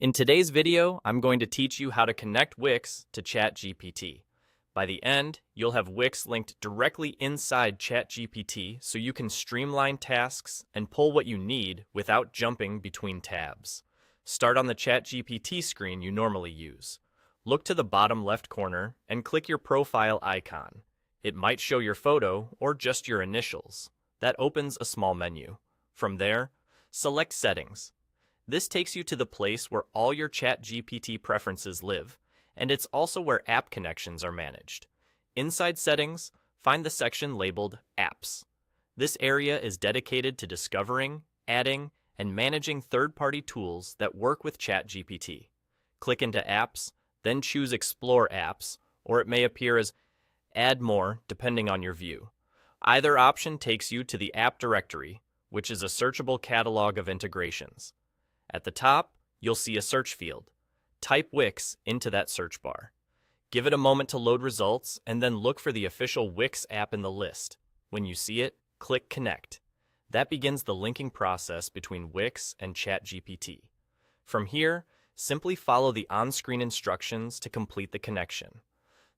In today's video, I'm going to teach you how to connect Wix to ChatGPT. By the end, you'll have Wix linked directly inside ChatGPT so you can streamline tasks and pull what you need without jumping between tabs. Start on the ChatGPT screen you normally use. Look to the bottom left corner and click your profile icon. It might show your photo or just your initials. That opens a small menu. From there, select Settings. This takes you to the place where all your ChatGPT preferences live, and it's also where app connections are managed. Inside Settings, find the section labeled Apps. This area is dedicated to discovering, adding, and managing third-party tools that work with ChatGPT. Click into Apps, then choose Explore Apps, or it may appear as Add More depending on your view. Either option takes you to the app directory, which is a searchable catalog of integrations. At the top, you'll see a search field. Type Wix into that search bar. Give it a moment to load results, and then look for the official Wix app in the list. When you see it, click Connect. That begins the linking process between Wix and ChatGPT. From here, simply follow the on-screen instructions to complete the connection.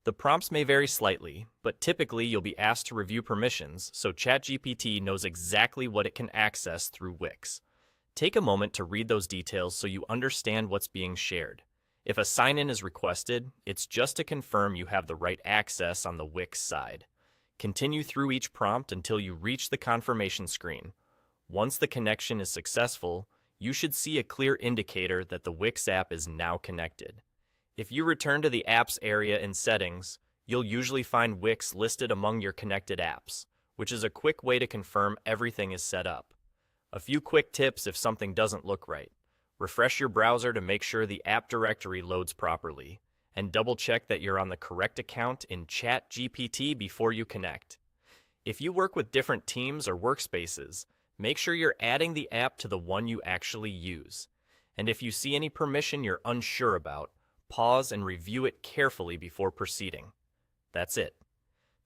The prompts may vary slightly, but typically you'll be asked to review permissions so ChatGPT knows exactly what it can access through Wix. Take a moment to read those details so you understand what's being shared. If a sign-in is requested, it's just to confirm you have the right access on the Wix side. Continue through each prompt until you reach the confirmation screen. Once the connection is successful, you should see a clear indicator that the Wix app is now connected. If you return to the Apps area in Settings, you'll usually find Wix listed among your connected apps, which is a quick way to confirm everything is set up. A few quick tips if something doesn't look right. Refresh your browser to make sure the app directory loads properly, and double-check that you're on the correct account in ChatGPT before you connect. If you work with different teams or workspaces, make sure you're adding the app to the one you actually use. And if you see any permission you're unsure about, pause and review it carefully before proceeding. That's it.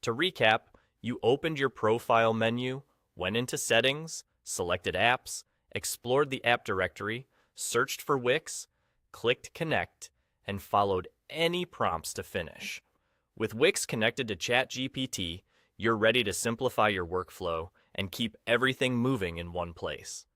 To recap, you opened your profile menu, went into Settings, selected Apps, explored the app directory, searched for Wix, clicked Connect, and followed any prompts to finish. With Wix connected to ChatGPT, you're ready to simplify your workflow and keep everything moving in one place.